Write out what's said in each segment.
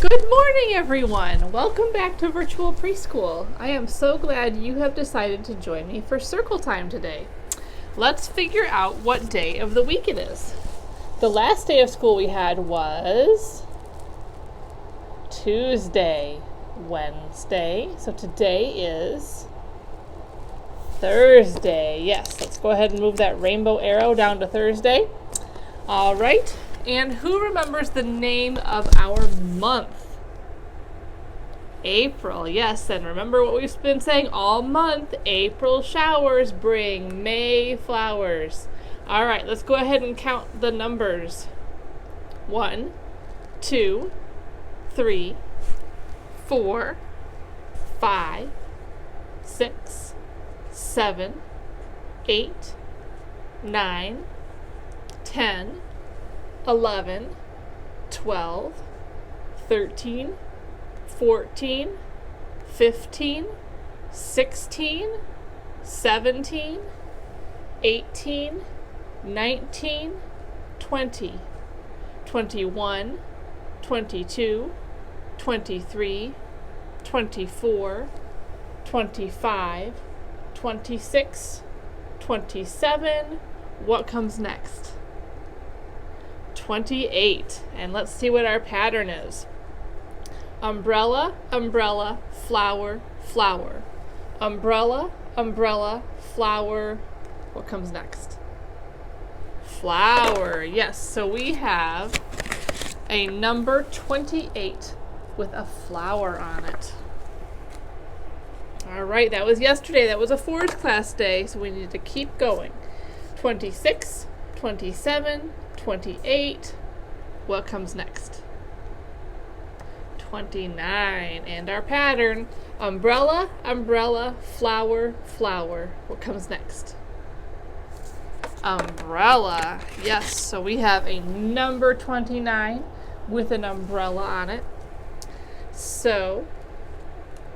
Good morning, everyone. Welcome back to Virtual Preschool. I am so glad you have decided to join me for circle time today. Let's figure out what day of the week it is. The last day of school we had was Tuesday, Wednesday. So today is Thursday. Yes, let's go ahead and move that rainbow arrow down to Thursday. All right. And who remembers the name of our month? April, yes, and remember what we've been saying all month. April showers bring May flowers. All right, let's go ahead and count the numbers. 1, 2, 3, 4, 5, 6, 7, 8, 9, 10, 11, 12, 13, 14, 15, 16, 17, 18, 19, 20, 21, 22, 23, 24, 25, 26, 27. What comes next? 28. And let's see what our pattern is. Umbrella, umbrella, flower, flower. Umbrella, umbrella, flower. What comes next? Flower. Yes, so we have a number 28 with a flower on it. All right, that was yesterday. That was a 4's class day, so we need to keep going. 26, 27, 28. What comes next? 29. And our pattern, umbrella, umbrella, flower, flower. What comes next? Umbrella. Yes, so we have a number 29 with an umbrella on it. So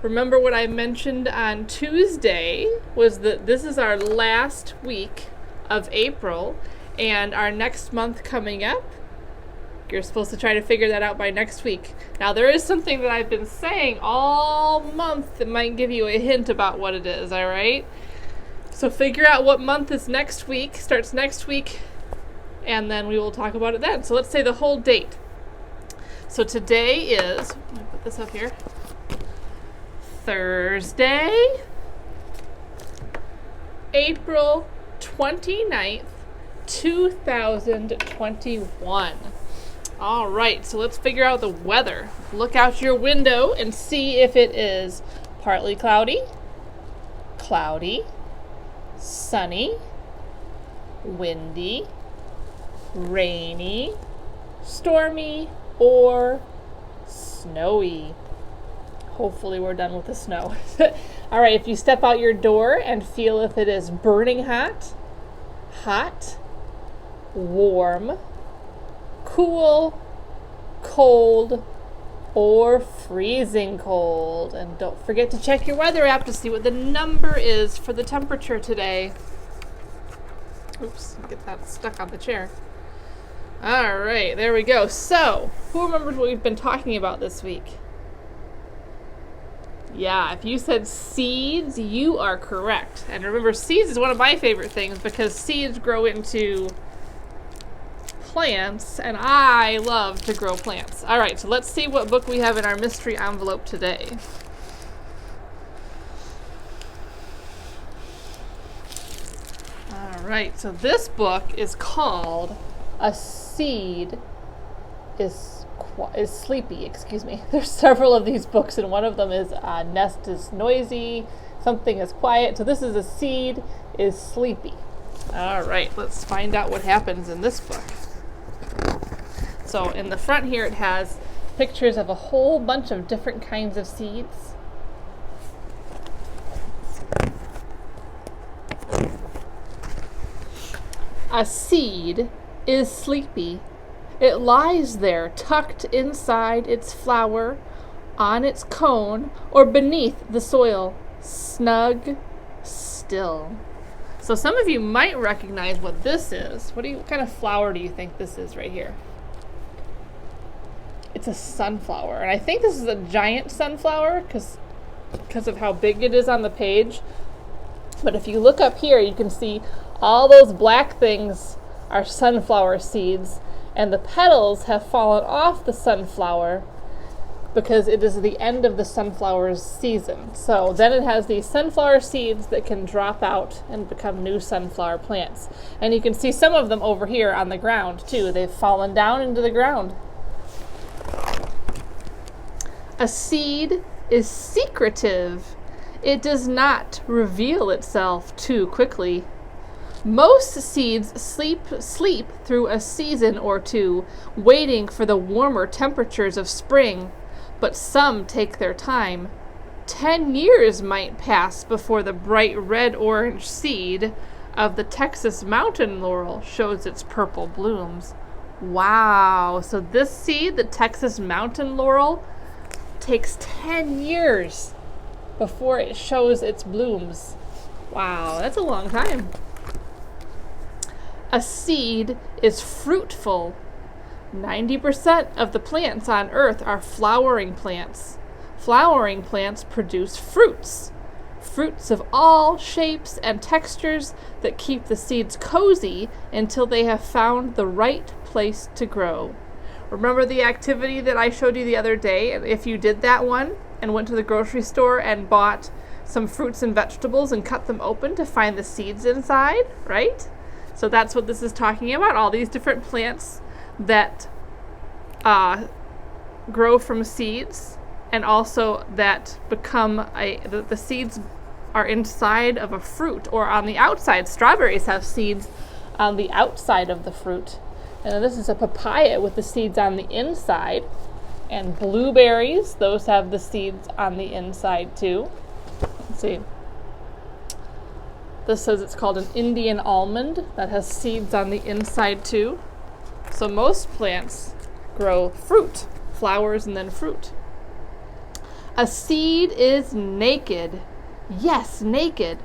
remember what I mentioned on Tuesday was that this is our last week of April, and our next month coming up, you're supposed to try to figure that out by next week. Now, there is something that I've been saying all month that might give you a hint about what it is, all right? So figure out what month is next week, starts next week, and then we will talk about it then. So let's say the whole date. So today is, let me put this up here, Thursday, April 29th, 2021. All right, so let's figure out the weather. Look out your window and see if it is partly cloudy, cloudy, sunny, windy, rainy, stormy, or snowy. Hopefully we're done with the snow. All right, if you step out your door and feel if it is burning hot, hot, warm, cool, cold, or freezing cold. And don't forget to check your weather app to see what the number is for the temperature today. Oops, get that stuck on the chair. All right, there we go. So, who remembers what we've been talking about this week? Yeah, if you said seeds, you are correct. And remember, seeds is one of my favorite things because seeds grow into plants, and I love to grow plants. All right, so let's see what book we have in our mystery envelope today. All right, so this book is called A Seed is Sleepy, excuse me. There's several of these books, and one of them is Nest is Noisy, Something is Quiet. So this is A Seed is Sleepy. All right, let's find out what happens in this book. So in the front here it has pictures of a whole bunch of different kinds of seeds. A seed is sleepy. It lies there tucked inside its flower, on its cone, or beneath the soil, snug, still. So some of you might recognize what this is. What kind of flower do you think this is right here? It's a sunflower. And I think this is a giant sunflower because of how big it is on the page. But if you look up here, you can see all those black things are sunflower seeds, and the petals have fallen off the sunflower because it is the end of the sunflower's season. So then it has these sunflower seeds that can drop out and become new sunflower plants. And you can see some of them over here on the ground too. They've fallen down into the ground. A seed is secretive. It does not reveal itself too quickly. Most seeds sleep through a season or two, waiting for the warmer temperatures of spring, but some take their time. 10 years might pass before the bright red-orange seed of the Texas mountain laurel shows its purple blooms. Wow, so this seed, the Texas mountain laurel, takes 10 years before it shows its blooms. Wow, that's a long time. A seed is fruitful. 90% of the plants on Earth are flowering plants. Flowering plants produce fruits. Fruits of all shapes and textures that keep the seeds cozy until they have found the right place to grow. Remember the activity that I showed you the other day? If you did that one and went to the grocery store and bought some fruits and vegetables and cut them open to find the seeds inside, right? So that's what this is talking about, all these different plants that grow from seeds, and also that become the seeds are inside of a fruit or on the outside. Strawberries have seeds on the outside of the fruit. And then this is a papaya with the seeds on the inside. And blueberries, those have the seeds on the inside too. Let's see. This says it's called an Indian almond that has seeds on the inside too. So most plants grow fruit, flowers, and then fruit. A seed is naked. Yes, naked.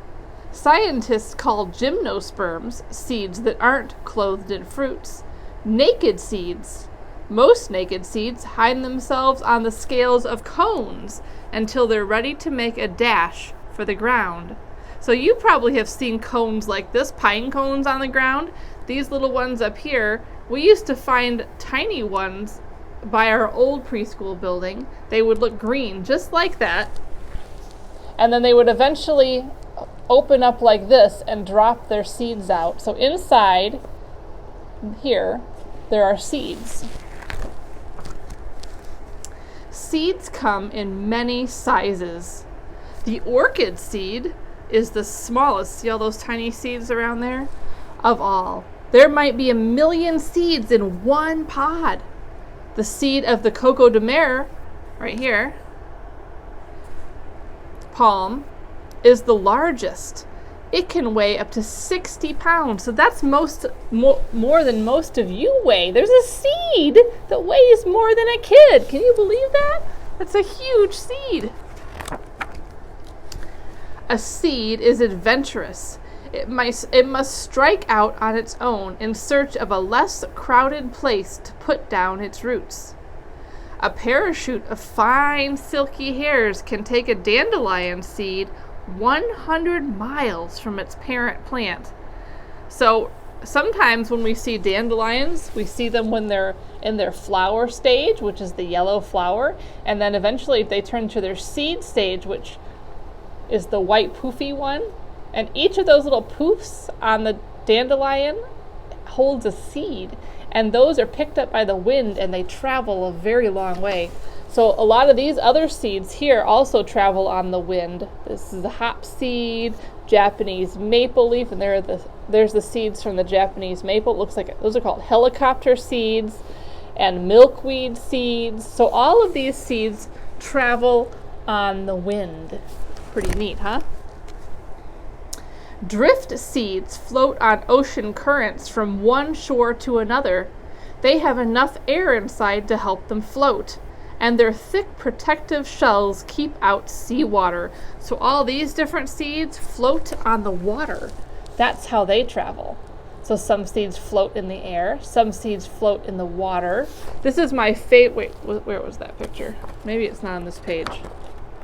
Scientists call gymnosperms, seeds that aren't clothed in fruits, naked seeds. Most naked seeds hide themselves on the scales of cones until they're ready to make a dash for the ground. So you probably have seen cones like this, pine cones on the ground. These little ones up here, we used to find tiny ones by our old preschool building. They would look green, just like that. And then they would eventually open up like this and drop their seeds out. So inside here, there are seeds. Seeds come in many sizes. The orchid seed is the smallest, see all those tiny seeds around there, of all. There might be 1 million seeds in one pod. The seed of the coco de mer, right here, palm, is the largest. It can weigh up to 60 pounds. So that's more than most of you weigh. There's a seed that weighs more than a kid. Can you believe that? That's a huge seed. A seed is adventurous. It must strike out on its own in search of a less crowded place to put down its roots. A parachute of fine silky hairs can take a dandelion seed 100 miles from its parent plant. So sometimes when we see dandelions, we see them when they're in their flower stage, which is the yellow flower, and then eventually they turn to their seed stage, which is the white poofy one. And each of those little poofs on the dandelion holds a seed. And those are picked up by the wind and they travel a very long way. So a lot of these other seeds here also travel on the wind. This is the hop seed, Japanese maple leaf, and there's the seeds from the Japanese maple. It looks like those are called helicopter seeds and milkweed seeds. So all of these seeds travel on the wind. Pretty neat, huh? Drift seeds float on ocean currents from one shore to another. They have enough air inside to help them float, and their thick protective shells keep out seawater. So all these different seeds float on the water. That's how they travel. So some seeds float in the air, some seeds float in the water. This is my favorite. Wait, where was that picture? Maybe it's not on this page.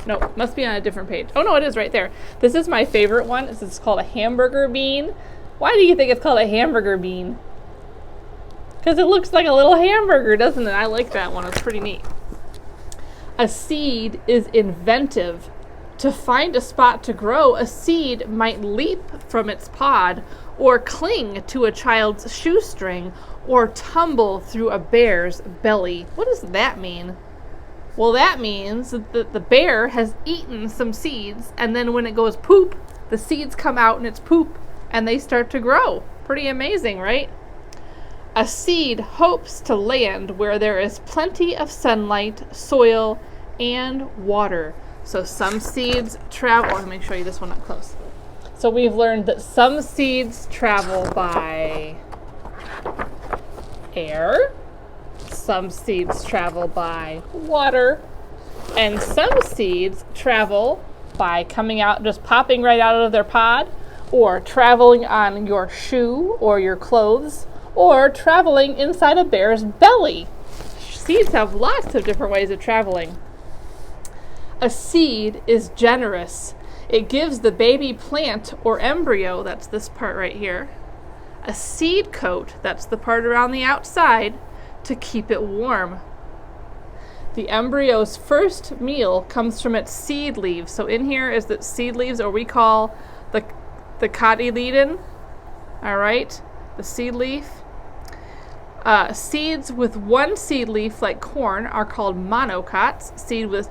No, it must be on a different page. Oh no, it is right there. This is my favorite one. It's called a hamburger bean. Why do you think it's called a hamburger bean? Because it looks like a little hamburger, doesn't it? I like that one. It's pretty neat. A seed is inventive. To find a spot to grow, a seed might leap from its pod, or cling to a child's shoestring, or tumble through a bear's belly. What does that mean? Well, that means that the bear has eaten some seeds, and then when it goes poop, the seeds come out in its poop, and they start to grow. Pretty amazing, right? A seed hopes to land where there is plenty of sunlight, soil, and water. So some seeds travel. Let me show you this one up close. So we've learned that some seeds travel by air, some seeds travel by water, and some seeds travel by coming out, just popping right out of their pod, or traveling on your shoe or your clothes, or traveling inside a bear's belly. Seeds have lots of different ways of traveling. A seed is generous. It gives the baby plant or embryo, that's this part right here, a seed coat, that's the part around the outside, to keep it warm. The embryo's first meal comes from its seed leaves. So in here is the seed leaves, or we call the cotyledon, all right, the seed leaf. Seeds with one seed leaf, like corn, are called monocots.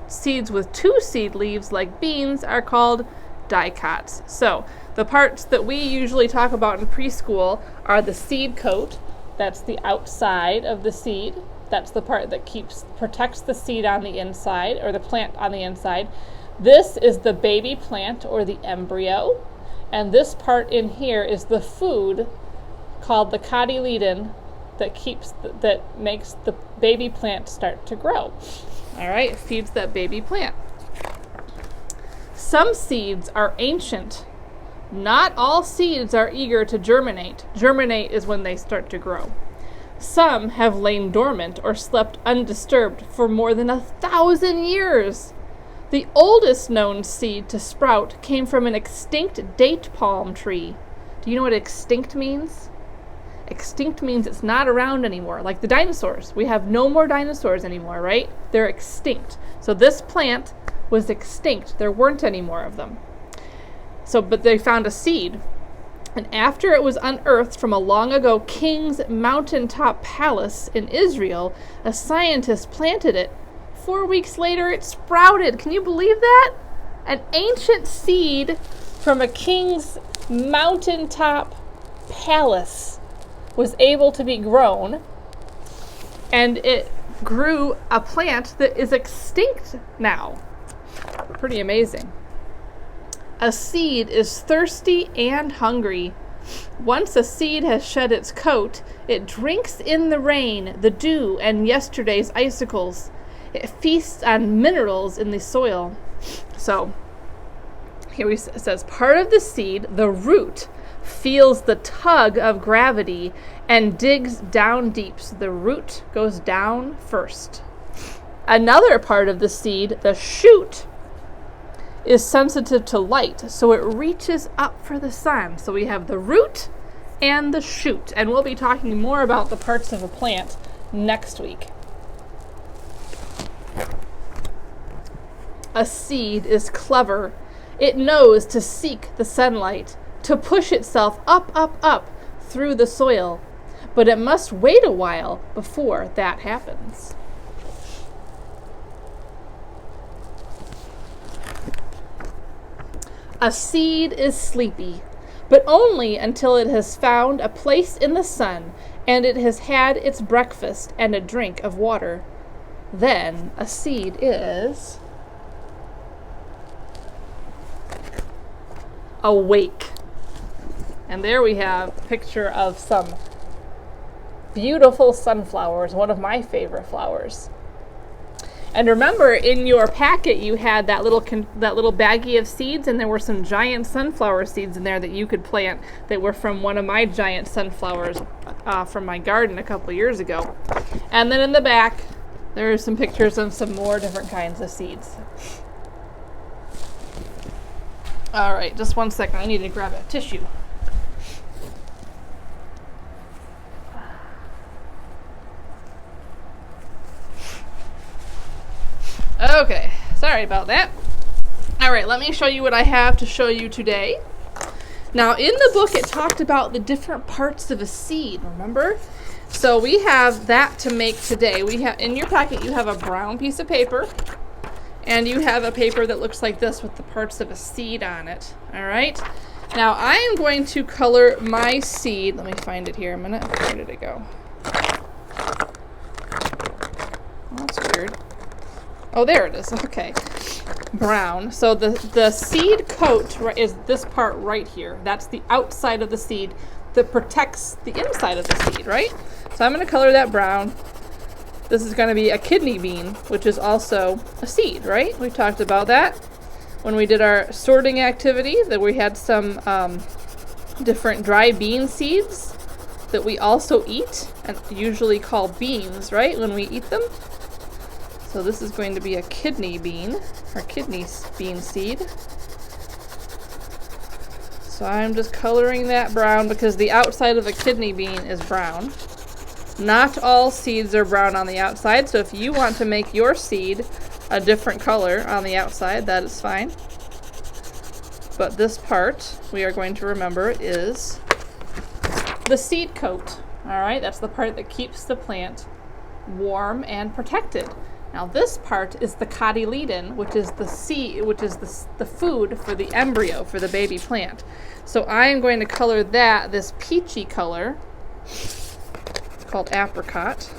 Seeds with two seed leaves, like beans, are called dicots. So the parts that we usually talk about in preschool are the seed coat. That's the outside of the seed. That's the part that protects the seed on the inside, or the plant on the inside. This is the baby plant, or the embryo. And this part in here is the food, called the cotyledon, that makes the baby plant start to grow. All right, it feeds that baby plant. Some seeds are ancient. Not all seeds are eager to germinate. Germinate is when they start to grow. Some have lain dormant or slept undisturbed for more than 1,000 years. The oldest known seed to sprout came from an extinct date palm tree. Do you know what extinct means? Extinct means it's not around anymore, like the dinosaurs. We have no more dinosaurs anymore, right? They're extinct. So this plant was extinct. There weren't any more of them. But they found a seed. And after it was unearthed from a long ago king's mountaintop palace in Israel, a scientist planted it. 4 weeks later, it sprouted. Can you believe that? An ancient seed from a king's mountaintop palace was able to be grown, and it grew a plant that is extinct now. Pretty amazing. A seed is thirsty and hungry. Once a seed has shed its coat, it drinks in the rain, the dew, and yesterday's icicles. It feasts on minerals in the soil. So here it says, part of the seed, the root, feels the tug of gravity and digs down deep. So the root goes down first. Another part of the seed, the shoot, is sensitive to light, so it reaches up for the sun. So we have the root and the shoot, and we'll be talking more about the parts of a plant next week. A seed is clever. It knows to seek the sunlight, to push itself up through the soil, but it must wait a while before that happens. A seed is sleepy, but only until it has found a place in the sun and it has had its breakfast and a drink of water. Then a seed is awake. And there we have a picture of some beautiful sunflowers, one of my favorite flowers. And remember, in your packet, you had that little baggie of seeds, and there were some giant sunflower seeds in there that you could plant that were from one of my giant sunflowers from my garden a couple years ago. And then in the back, there are some pictures of some more different kinds of seeds. All right, just one second. I need to grab a tissue. Okay, sorry about that. All right, let me show you what I have to show you today. Now, in the book, it talked about the different parts of a seed, remember? So we have that to make today. We have, in your packet, you have a brown piece of paper, and you have a paper that looks like this with the parts of a seed on it, all right? Now, I am going to color my seed. Let me find it here a minute. Where did it go? Oh, that's weird. Oh, there it is. Okay. Brown. So the seed coat is this part right here. That's the outside of the seed that protects the inside of the seed, right? So I'm going to color that brown. This is going to be a kidney bean, which is also a seed, right? We talked about that when we did our sorting activity, that we had some different dry bean seeds that we also eat and usually call beans, right, when we eat them. So this is going to be a kidney bean, or kidney bean seed. So I'm just coloring that brown because the outside of a kidney bean is brown. Not all seeds are brown on the outside, so if you want to make your seed a different color on the outside, that is fine. But this part, we are going to remember, is the seed coat. All right, that's the part that keeps the plant warm and protected. Now this part is the cotyledon, which is the seed, which is the food for the embryo, for the baby plant. So I am going to color that this peachy color called apricot.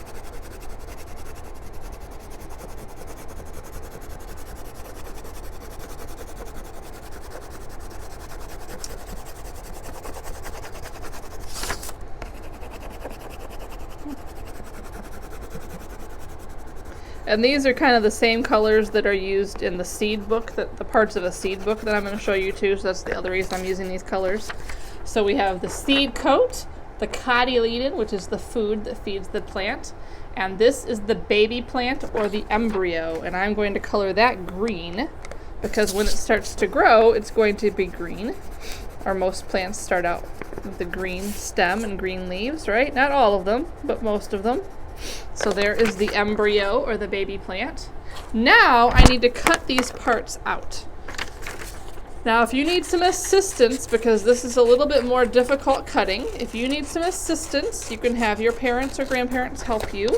And these are kind of the same colors that are used in the seed book, the parts of a seed book that I'm going to show you too, so that's the other reason I'm using these colors. So we have the seed coat, the cotyledon, which is the food that feeds the plant, and this is the baby plant or the embryo, and I'm going to color that green because when it starts to grow, it's going to be green. Or most plants start out with a green stem and green leaves, right? Not all of them, but most of them. So there is the embryo or the baby plant. Now I need to cut these parts out. Now if you need some assistance, because this is a little bit more difficult cutting, if you need some assistance, you can have your parents or grandparents help you.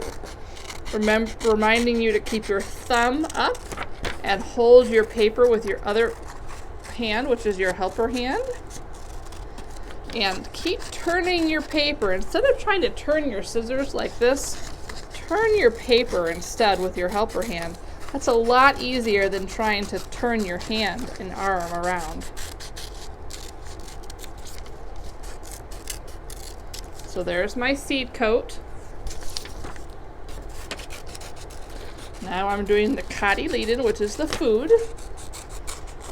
Reminding you to keep your thumb up and hold your paper with your other hand, which is your helper hand. And keep turning your paper. Instead of trying to turn your scissors like this, turn your paper instead with your helper hand. That's a lot easier than trying to turn your hand and arm around. So there's my seed coat. Now I'm doing the cotyledon, which is the food,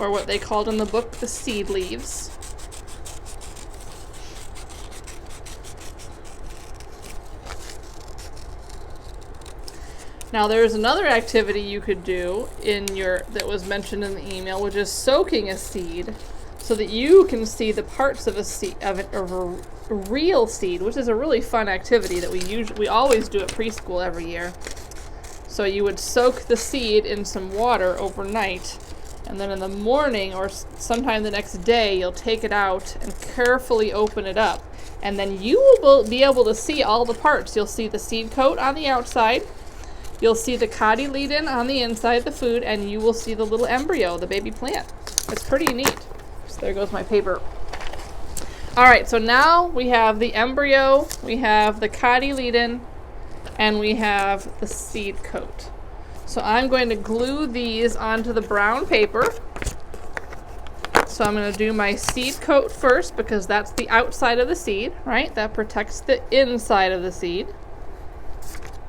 or what they called in the book the seed leaves. Now there's another activity you could do that was mentioned in the email, which is soaking a seed so that you can see the parts of a real seed, which is a really fun activity that we always do at preschool every year. So you would soak the seed in some water overnight, and then in the morning or sometime the next day, you'll take it out and carefully open it up. And then you will be able to see all the parts. You'll see the seed coat on the outside. You'll see the cotyledon on the inside of the food, and you will see the little embryo, the baby plant. It's pretty neat. So there goes my paper. All right, so now we have the embryo, we have the cotyledon, and we have the seed coat. So I'm going to glue these onto the brown paper. So I'm going to do my seed coat first because that's the outside of the seed, right? That protects the inside of the seed.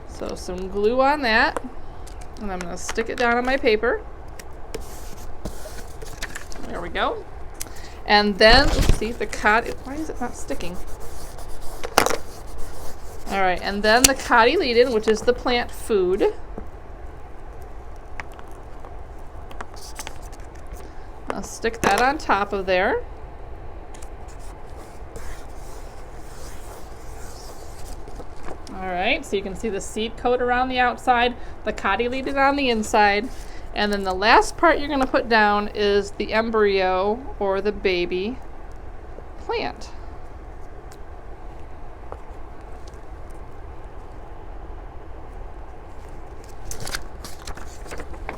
So some glue on that. And I'm going to stick it down on my paper. There we go. And then, oopsie, why is it not sticking? All right, and then the cotyledon, which is the plant food. I'll stick that on top of there. All right, so you can see the seed coat around the outside, the cotyledon on the inside, and then the last part you're going to put down is the embryo or the baby plant.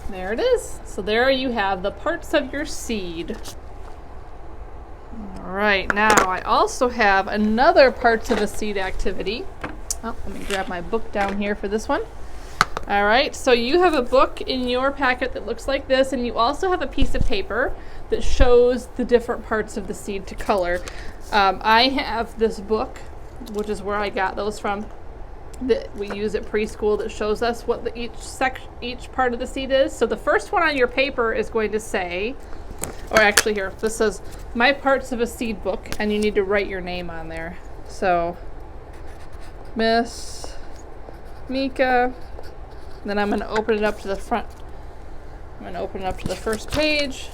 There it is. So there you have the parts of your seed. All right, now I also have another parts of a seed activity. Oh, let me grab my book down here for this one. All right, so you have a book in your packet that looks like this, and you also have a piece of paper that shows the different parts of the seed to color. I have this book, which is where I got those from, that we use at preschool, that shows us what each part of the seed is. So the first one on your paper is going to say, or actually here, this says, my parts of a seed book, and you need to write your name on there. So, Miss Mika. Then I'm going to open it up to the front. I'm going to open it up to the first page,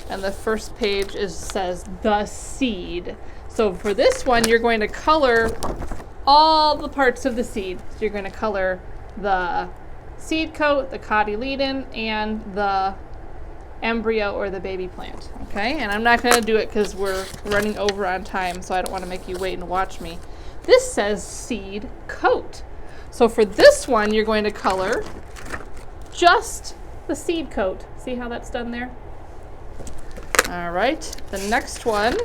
and the first page says the seed. So for this one, you're going to color all the parts of the seed. So you're going to color the seed coat, the cotyledon, and the embryo or the baby plant. Okay, and I'm not going to do it because we're running over on time, so I don't want to make you wait and watch me. This says seed coat. So for this one, you're going to color just the seed coat. See how that's done there? All right, the next one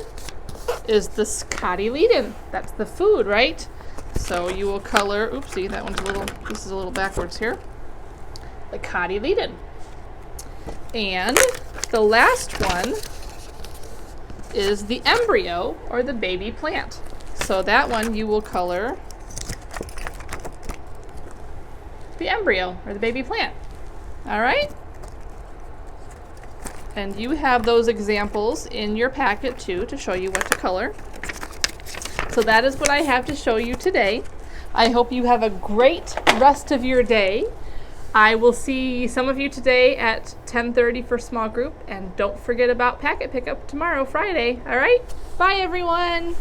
is the cotyledon. That's the food, right? So you will color, oopsie, this is a little backwards here. The cotyledon. And the last one is the embryo or the baby plant. So that one you will color the embryo or the baby plant. All right? And you have those examples in your packet too to show you what to color. So that is what I have to show you today. I hope you have a great rest of your day. I will see some of you today at 10:30 for small group, and don't forget about packet pickup tomorrow, Friday. All right? Bye, everyone.